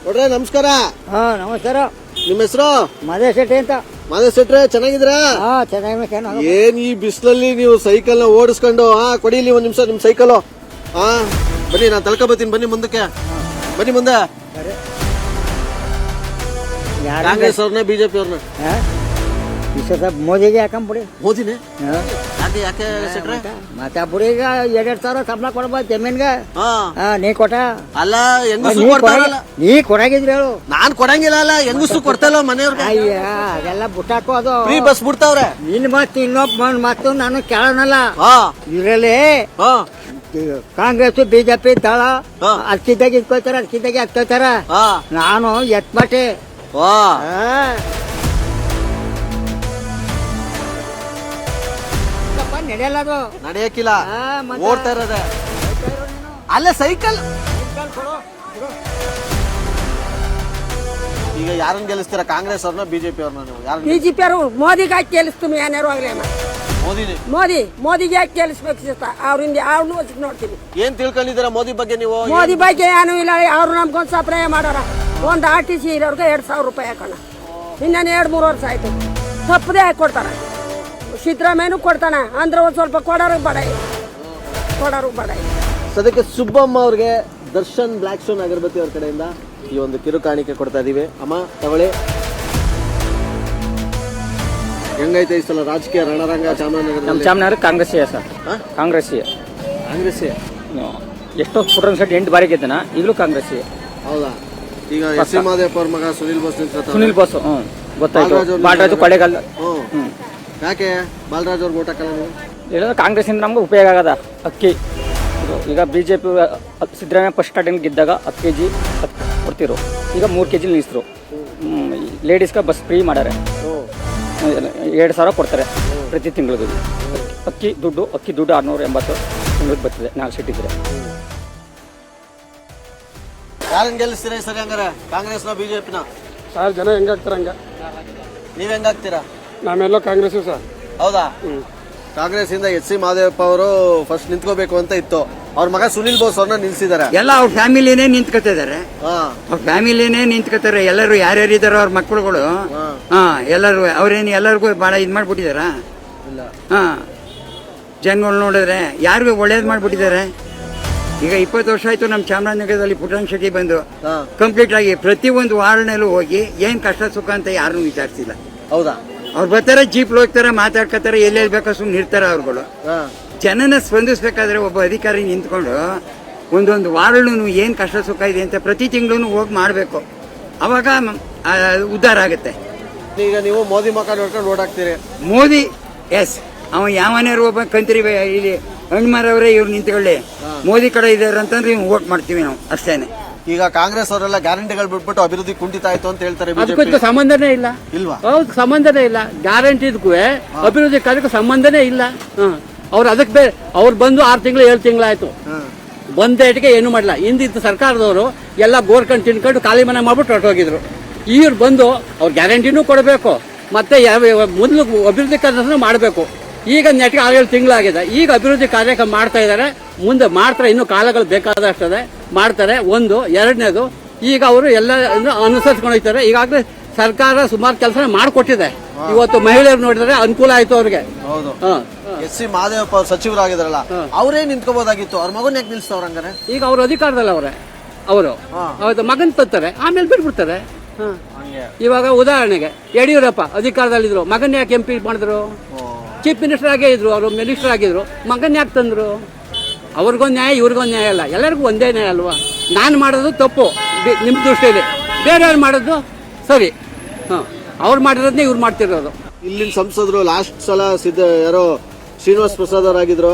ನೋಡ್ರೆ ನಮಸ್ಕಾರ. ನಮಸ್ಕಾರ. ನಿಮ್ಮ ಹೆಸರು? ಮಾದೇಶ್ ಶೆಟ್ಟಿ ಅಂತ. ಮಾದೇಶ್ ಶೆಟ್ರೆ, ಚೆನ್ನಾಗಿದ್ದೀರಾ? ಚೆನ್ನಾಗಿ. ಏನ್ ಈ ಬಿಸಿಲಲ್ಲಿ ನೀವು ಸೈಕಲ್ ನ ಓಡಿಸ್ಕೊಂಡು ಕೊಡಿ ಇಲ್ಲಿ ಒಂದ್ ನಿಮಿಷ ನಿಮ್ ಸೈಕಲ್. ಬನ್ನಿ, ನಾನು ತಳ್ಕೊಬತ್ತೀನಿ. ಬನ್ನಿ ಮುಂದಕ್ಕೆ, ಬನ್ನಿ ಮುಂದೆ. ಕಾಂಗ್ರೆಸ್ ಅವ್ರನ್ನ ಬಿಜೆಪಿ ಅವ್ರನ್ನ? ಮೋದಿಗೆ ಹಾಕೊಂಬಿಡಿ. ಮೋದಿನೇ? ಯಾಕೆ ಶೆಟ್ರೆ? ಮತ್ತೆ ಬುಡಿಗ 2,000 ಸಂಬಳ ಕೊಡ್ಬೋದು ಜಮೀನ್ಗೆ. ನೀ ಕೊಟ್ಟ ಅಲ್ಲ, ಹೆಂಗಸು ಕೊಡ್ತಾರಲ್ಲ. ನೀ ಕೊಡಾಗಿದ್ರಿ ಹೇಳು. ನಾನ್ ಕೊಡಂಗಿಲ್ಲ ಅಲ್ಲ, ಹೆಂಗಸು ಕೊಡ್ತಲ್ಲ ಮನೆಯವ್ರಿಗೆ. ಅಯ್ಯ, ಅದೆಲ್ಲ ಬುಟ್ಟಾಕೋ. ಅದು ಫ್ರೀ ಬಸ್ ಬಿಡ್ತಾವ್ರೆ. ನಿನ್ ಮತ್ ಇನ್ನೊಬ್ಬ ಮತ್ತು ನಾನು ಕೇಳೋನಲ್ಲ. ಇದ್ರಲ್ಲಿ ಕಾಂಗ್ರೆಸ್ ಬಿಜೆಪಿ ದಳ ಅಕ್ಕಿದಾಗ ಇಟ್ಕೋತಾರ, ಅಕ್ಕಿದಾಗ ಹತ್ತೋತಾರ. ನಾನು ಎತ್ಬಟ್ಟೆ. ನಡೆಯಲ್ಲ, ಅದು ನಡೆಯಕ್ಕಿಲ್ಲ, ಓಡ್ತಾ ಇರೋದೆ. ಅಲ್ಲ ಸೈಕಲ್. ಈಗ ಯಾರನ್ನ ಗೆಲ್ಲಿಸ್ತೀರಾ, ಕಾಂಗ್ರೆಸ್ ಅವ್ರನ್ನ ಬಿಜೆಪಿ ಅವ್ರನ್ನ? ನೀವು ಯಾರು? ಬಿಜೆಪಿ ಅವರು. ಮೋದಿಗೆ ಹಾಕಿ ಗೆಲ್ಲಿಸ್ತೀವಿ. ಏನಾರು ಆಗ್ಲಿ ಮೋದಿಗೆ ಯಾಕೆ ಗೆಲ್ಲಿಸ್ಬೇಕು? ಅವ್ರಿಂದ ಯಾರನ್ನು ನೋಡ್ತೀವಿ. ಏನ್ ತಿಳ್ಕೊಂಡಿದ್ದೀರಾ ಮೋದಿ ಬಗ್ಗೆ ನೀವು? ಮೋದಿ ಬಗ್ಗೆ ಏನೂ ಇಲ್ಲ. ಅವ್ರು ನಮ್ಗೊಂದು ಸಪ್ರಾಯ ಮಾಡೋರ. ಒಂದು RTC ಇರೋರ್ಗೆ 2,000 ರೂಪಾಯಿ ಹಾಕೋಣ. ಇನ್ನೇನು 2-3 ವರ್ಷ ಆಯ್ತು. ತಪ್ಪದೇ ಹಾಕಿ ಕೊಡ್ತಾರ. ಸಿದ್ದರಾಮಯ್ಯನೂ ಕೊಡ್ತಾನ ಅಂದ್ರೆ ಒಂದ್ ಸ್ವಲ್ಪ ಕೊಡೋರು ಬಡ. ಸದ್ಯಕ್ಕೆ ಸುಬ್ಬಮ್ಮ ಅವ್ರಿಗೆ ದರ್ಶನ್ ಬ್ಲಾಕ್ ಸ್ಟೋನ್ ಅಗರಬತ್ತಿ ಅವ್ರ ಕಡೆಯಿಂದ ಈ ಒಂದು ಕಿರು ಕಾಣಿಕೆ ಕೊಡ್ತಾ ಇದೀವಿ. ಅಮ್ಮ ತಗೊಳ್ಳಿ. ಹೆಂಗೈತೆ ಈ ಸಲ ರಾಜಕೀಯ ರಣರಂಗ ಚಾಮರಾಜನಗರ? ಚಾಮರಾಜನಗರ ಕಾಂಗ್ರೆಸ್ ಸರ್. ಕಾಂಗ್ರೆಸ್ ಎಷ್ಟೋ ಪುಟ್ಟ ಸೆಟ್ 8 ಬಾರಿ ಗೆದ್ದನ, ಈಗಲೂ ಕಾಂಗ್ರೆಸ್. ಹೌದಾ? ಈಗ ಎಸ್ ಮಾದೇವಪ್ಪ ಅವ್ರ ಮಗ ಸುನಿಲ್ ಬೋಸ್ ಗೊತ್ತಾಯ್ತು. ಬಾಲರಾಜು ಕೊಳ್ಳೇಗಾಲ. ಯಾಕೆ ಬಾಲರಾಜ್ ಅವ್ರಿಗೆ ಓಟ್ ಹಾಕಲ್ಲ ನೀವು? ಹೇಳಿದ್ರೆ ಕಾಂಗ್ರೆಸ್ಸಿಂದ ನಮ್ಗೆ ಉಪಯೋಗ ಆಗದ. ಅಕ್ಕಿ ಈಗ ಬಿಜೆಪಿ ಸಿದ್ದರಾಮಯ್ಯ ಫಸ್ಟ್ ಸ್ಟಾರ್ಟಿಂಗ್ ಗೆದ್ದಾಗ 10 kg ಕೊಡ್ತಿರು, ಈಗ 3 kg ನಿಲ್ಲಿಸಿದ್ರು. ಲೇಡೀಸ್ಗೆ ಬಸ್ ಫ್ರೀ ಮಾಡ್ಯಾರೆ. 2,000 ಕೊಡ್ತಾರೆ ಪ್ರತಿ ತಿಂಗಳಿಗೆ. ಅಕ್ಕಿ ದುಡ್ಡು 680 ತಿಂಗಳಿಗೆ ಬರ್ತದೆ 4 ಸೀಟ್ ಇದ್ರೆ. ಯಾರನ್ನ ಗೆಲ್ಲಿಸ್ತೀರಾ ಸರಿ ಹಂಗಾರೆ, ಕಾಂಗ್ರೆಸ್ನ ಬಿಜೆಪಿನ? ಸರ್, ಜನ ಹೆಂಗಾಗ್ತಾರ ಹಂಗ. ನೀವ್ ಹೆಂಗಾಗ್ತೀರಾ? ನಾವೆಲ್ಲ ಕಾಂಗ್ರೆಸ್ ಸರ್. ಹೌದಾ? ಕಾಂಗ್ರೆಸ್ ಇಂದ ಎಸ್ ಮಾದೇವಪ್ಪ ಅವರು ಫಸ್ಟ್ ನಿಂತ್ಕೋಬೇಕು ಅಂತ ಇತ್ತು. ಅವ್ರ ಮಗ ಸುನಿಲ್ ಬೋಸ್ ಅವ್ರನ್ನ ನಿಲ್ಸಿದಾರೆ. ಎಲ್ಲ ಅವ್ರ ಫ್ಯಾಮಿಲಿನೇ ನಿಂತ್ಕೋತಿದಾರೆ. ಅವ್ರ ಫ್ಯಾಮಿಲಿನೇ ನಿಂತ್ಕೋತಾರೆ. ಎಲ್ಲರೂ ಯಾರ್ಯಾರು ಇದಾರೋ ಅವ್ರ ಮಕ್ಕಳುಗಳು. ಎಲ್ಲರೂ ಅವ್ರೇನು ಎಲ್ಲರಿಗೂ ಬಹಳ ಇದ್ ಮಾಡ್ಬಿಟ್ಟಿದಾರ. ಜನಗಳು ನೋಡಿದ್ರೆ ಯಾರಿಗೂ ಒಳ್ಳೇದ್ ಮಾಡ್ಬಿಟ್ಟಿದ್ದಾರೆ. ಈಗ 20 ವರ್ಷ ಆಯ್ತು ನಮ್ಮ ಚಾಮರಾಜನಗರದಲ್ಲಿ ಪುಟ್ಟಣ್ಣ ಶೆಟ್ಟಿ ಬಂದು ಕಂಪ್ಲೀಟ್ ಆಗಿ ಪ್ರತಿಯೊಂದು ವಾರ್ಡ್ನಲ್ಲೂ ಹೋಗಿ ಏನ್ ಕಷ್ಟ ಸುಖ ಅಂತ ಯಾರನ್ನೂ ವಿಚಾರಿಸಿಲ್ಲ. ಹೌದಾ? ಅವ್ರು ಬರ್ತಾರೆ, ಜೀಪ್ ಹೋಗ್ತಾರೆ, ಮಾತಾಡ್ಕೊತಾರೆ, ಎಲ್ಲೆಲ್ಲಿ ಬೇಕೋ ಸುಮ್ಮನೆ ಇರ್ತಾರೆ. ಅವ್ರುಗಳು ಜನನ ಸ್ಪಂದಿಸ್ಬೇಕಾದ್ರೆ ಒಬ್ಬ ಅಧಿಕಾರಿ ನಿಂತ್ಕೊಂಡು ಒಂದೊಂದು ವಾರ್ಡ್ನು ಏನ್ ಕಷ್ಟ ಸುಖ ಇದೆ ಅಂತ ಪ್ರತಿ ತಿಂಗಳು ಹೋಗಿ ಮಾಡ್ಬೇಕು. ಅವಾಗ ಉದ್ಧಾರ ಆಗುತ್ತೆ. ಈಗ ನೀವು ಮೋದಿ ಮಕ್ಕ ನೋಡ್ಕೊಂಡು ಓಟ್ ಹಾಕ್ತೀರಿ? ಮೋದಿ ಎಸ್. ಅವ ಯಾವನಾರು ಒಬ್ಬ ಕಂತ್ರಿ ಇಲ್ಲಿ ಹಣ್ಮಾರವ್ರೆ ಇವ್ರು ನಿಂತ್ಕೊಳ್ಳಿ, ಮೋದಿ ಕಡೆ ಇದಾರೆ ಅಂತಂದ್ರೆ ಇವ್ನು ಓಟ್ ಮಾಡ್ತೀವಿ ನಾವು, ಅಷ್ಟೇನೆ. ಈಗ ಕಾಂಗ್ರೆಸ್ ಅವರೆಲ್ಲ ಗ್ಯಾರಂಟಿಗಳು ಬಿಟ್ಬಿಟ್ಟು ಅಭಿವೃದ್ಧಿ ಕುಂಠಿತ ಆಯ್ತು ಅಂತ ಹೇಳ್ತಾರೆ. ಅದಕ್ಕೂ ಸಂಬಂಧನೇ ಇಲ್ಲ. ಇಲ್ವಾ? ಹೌದು, ಸಂಬಂಧನೇ ಇಲ್ಲ. ಗ್ಯಾರಂಟಿದ್ಗೂ ಅಭಿವೃದ್ಧಿ ಕಾರ್ಯಕ್ಕೂ ಸಂಬಂಧನೇ ಇಲ್ಲ. ಅವ್ರು ಅದಕ್ಕೆ ಅವ್ರು ಬಂದು 6 ತಿಂಗಳು 7 ತಿಂಗಳಾಯ್ತು. ಬಂದೇಟಿಗೆ ಏನು ಮಾಡಲ್ಲ. ಹಿಂದಿದ್ದ ಸರ್ಕಾರದವರು ಎಲ್ಲ ಗೋರ್ಕೊಂಡು ತಿನ್ಕೊಂಡು ಖಾಲಿ ಮನೆ ಮಾಡ್ಬಿಟ್ಟು ಹೊರಟೋಗಿದ್ರು. ಇವ್ರು ಬಂದು ಅವ್ರ ಗ್ಯಾರಂಟಿನೂ ಕೊಡಬೇಕು, ಮತ್ತೆ ಮೊದಲು ಅಭಿವೃದ್ಧಿ ಕಾರ್ಯ ಮಾಡಬೇಕು. ಈಗ ನೆಟ್ಗೆ 6-7 ತಿಂಗಳಾಗಿದೆ. ಈಗ ಅಭಿವೃದ್ಧಿ ಕಾರ್ಯಕ್ರಮ ಮಾಡ್ತಾ ಇದ್ದಾರೆ. ಮುಂದೆ ಮಾಡ್ತಾರೆ, ಇನ್ನೂ ಕಾಲಗಳು ಬೇಕಾದಷ್ಟದೆ ಮಾಡ್ತಾರೆ. ಒಂದು ಎರಡನೇದು, ಈಗ ಅವರು ಎಲ್ಲ ಅನುಸರಿಸ್ಕೊಂಡು ಹೋಗ್ತಾರೆ. ಈಗಾಗಲೇ ಸರ್ಕಾರ ಸುಮಾರು ಕೆಲಸ ಮಾಡಿಕೊಟ್ಟಿದೆ. ಇವತ್ತು ಮಹಿಳೆಯರು ನೋಡಿದ್ರೆ ಅನುಕೂಲ ಆಯ್ತು ಅವ್ರಿಗೆ. ಹೌದು. ಎಸ್ ಮಾದೇವಪ್ಪ ಅವ್ರು ಸಚಿವರಾಗಿದ್ರಲ್ಲ, ಅವರೇ ನಿಂತ್ಕೋಬಹುದಾಗಿತ್ತು. ಅವ್ರ ಮಗನ್ ಯಾಕೆ ನಿಲ್ಸ್ತವ್ರ ಹಂಗಾರೆ? ಈಗ ಅವ್ರ ಅಧಿಕಾರದಲ್ಲ ಅವರು ಮಗನ್ ತತ್ತಾರೆ, ಆಮೇಲೆ ಬಿಟ್ಬಿಡ್ತಾರೆ. ಇವಾಗ ಉದಾಹರಣೆಗೆ ಯಡಿಯೂರಪ್ಪ ಅಧಿಕಾರದಲ್ಲಿದ್ರು, ಮಗನ್ ಯಾಕೆ MP ಮಾಡಿದ್ರು? ಚೀಫ್ ಮಿನಿಸ್ಟರ್ ಆಗೇ ಇದ್ರು, ಅವರು ಮಿನಿಸ್ಟರ್ ಆಗಿದ್ರು, ಮಗನ್ ಯಾಕೆ ತಂದ್ರು? ಅವ್ರಿಗೊಂದು ನ್ಯಾಯ, ಇವ್ರಿಗೊಂದು ನ್ಯಾಯ ಅಲ್ಲ, ಎಲ್ಲರಿಗೂ ಒಂದೇ ನ್ಯಾಯ ಅಲ್ವಾ? ನಾನು ಮಾಡೋದು ತಪ್ಪು ನಿಮ್ಮ ದೃಷ್ಟಿಯಲ್ಲಿ, ಬೇರೆಯವ್ರು ಮಾಡೋದು ಸರಿ. ಅವ್ರು ಮಾಡಿರೋದನ್ನೇ ಇವ್ರು ಮಾಡ್ತಿರೋದು. ಇಲ್ಲಿನ ಸಂಸದರು ಲಾಸ್ಟ್ ಸಲ ಯಾರೋ ಶ್ರೀನಿವಾಸ್ ಪ್ರಸಾದ್ ಅವರಾಗಿದ್ರು,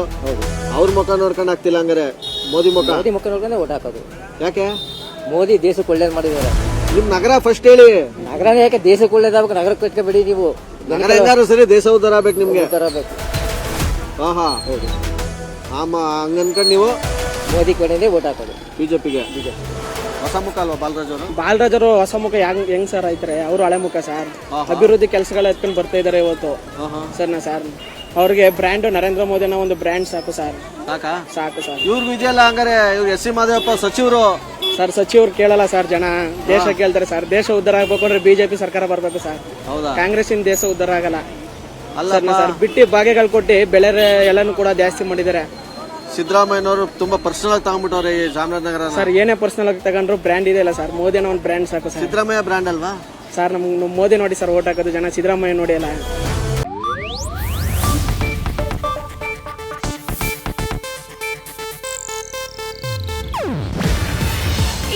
ಅವ್ರ ಮುಖ ನೋಡ್ಕೊಂಡು ಆಗ್ತಿಲ್ಲ ಹಂಗಾರೆ. ಮೋದಿ ಮುಖ ನೋಡ್ಕೊಂಡೆ ಓಟ್ ಹಾಕೋದು. ಯಾಕೆ? ಮೋದಿ ದೇಶಕ್ಕೆ ಒಳ್ಳೇದು ಮಾಡಿದ್ದಾರೆ. ನಿಮ್ ನಗರ ಫಸ್ಟ್ ಹೇಳಿ. ನಗರನೇ ಯಾಕೆ ದೇಶಕ್ಕೆ ಒಳ್ಳೇದಾಗಬೇಕು? ನಗರಕ್ಕೆ ಕಟ್ಕೊಬೇಡಿ ನೀವು. ನಗರ ಹೆಂಗಾರು ಸರಿ, ದೇಶ ಉದ್ಧಾರ ಆಗ್ಬೇಕು ನಿಮ್ಗೆ. ಹೌದು. ಹಂಗ ಅನ್ಕೊಂಡು ನೀವು ಮೋದಿ ಕಡೆನೇ ಓಟ್ ಹಾಕೋದು. ಬಿಜೆಪಿಗೆ. ಹೊಸ ಮುಖ ಅಲ್ವಾ ಬಾಲರಾಜ್ ಅವರು? ಹೊಸ ಮುಖ ಹೆಂಗ್ ಸರ್ ಆಯ್ತಾರೆ? ಅವರು ಹಳೆ ಮುಖ ಸರ್. ಅಭಿವೃದ್ಧಿ ಕೆಲಸಗಳ ಎತ್ಕೊಂಡು ಬರ್ತಾ ಇದಾರೆ ಇವತ್ತು ಸರ್. ಅವ್ರಿಗೆ ಬ್ರ್ಯಾಂಡ್ ನರೇಂದ್ರ ಮೋದಿ ಅನ್ನೋ ಒಂದು ಬ್ರ್ಯಾಂಡ್ ಸಾಕು ಸರ್. ಸಾಕಾ? ಸಾಕು ಸರ್. ಇವ್ರಿಗೂ ಇದೆಯಲ್ಲ ಹಂಗಾರೆ, ಇವ್ರು ಎಸ್ ಸಿ ಮಾದೇವಪ್ಪ ಸಚಿವರು. ಸರ್ ಸಚಿವರು ಕೇಳಲ್ಲ ಸರ್, ಜನ ದೇಶ ಕೇಳ್ತಾರೆ ಸರ್. ದೇಶ ಉದ್ಧಾರ ಆಗ್ಬೇಕು ಅಂದ್ರೆ ಬಿಜೆಪಿ ಸರ್ಕಾರ ಬರ್ಬೇಕು ಸರ್. ಹೌದಾ? ಕಾಂಗ್ರೆಸ್ ಇಂದ ದೇಶ ಉದ್ಧಾರ ಆಗಲ್ಲ ಅಲ್ಲ ಸರ್. ಬಿಟ್ಟಿ ಭಾಗ್ಯಗಳು ಕೊಟ್ಟು ಬೆಳೆ ಎಲ್ಲಾನು ಕೂಡ ಜಾಸ್ತಿ ಮಾಡಿದ್ದಾರೆ. ಸಿದ್ದರಾಮಯ್ಯನವರು ತುಂಬಾ ಪರ್ಸನಲ್ ಆಗಿ ತಗೊಂಡ್ಬಿಟ್ಟವ್ರೆ ಈ ಚಾಮರಾಜನಗರ. ಸರ್ ಏನೇ ಪರ್ಸನಲ್ ಆಗಿ ತಗೊಂಡ್ರು ಬ್ರ್ಯಾಂಡ್ ಇದೆ ಅಲ್ಲ ಸರ್, ಮೋದಿ ಅನ್ನೋ ಒಂದು ಬ್ರ್ಯಾಂಡ್ ಸಾಕು ಸರ್. ಸಿದ್ದರಾಮಯ್ಯ ಬ್ರ್ಯಾಂಡ್ ಅಲ್ವಾ ಸರ್? ನಮ್ಗೆ ಮೋದಿ ನೋಡಿ ಸರ್ ಓಟ್ ಹಾಕೋದು ಜನ, ಸಿದ್ದರಾಮಯ್ಯ ನೋಡಿ ಅಲ್ಲ.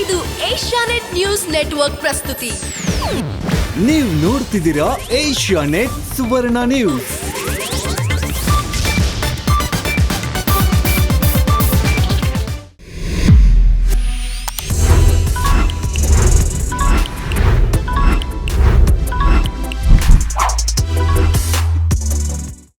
ಇದು ಏಷ್ಯಾನೆಟ್ ನ್ಯೂಸ್ ನೆಟ್ವರ್ಕ್ ಪ್ರಸ್ತುತಿ. ನೀವು ನೋಡ್ತಿದ್ದೀರಾ ಏಷ್ಯಾನೆಟ್ ಸುವರ್ಣ ನ್ಯೂಸ್.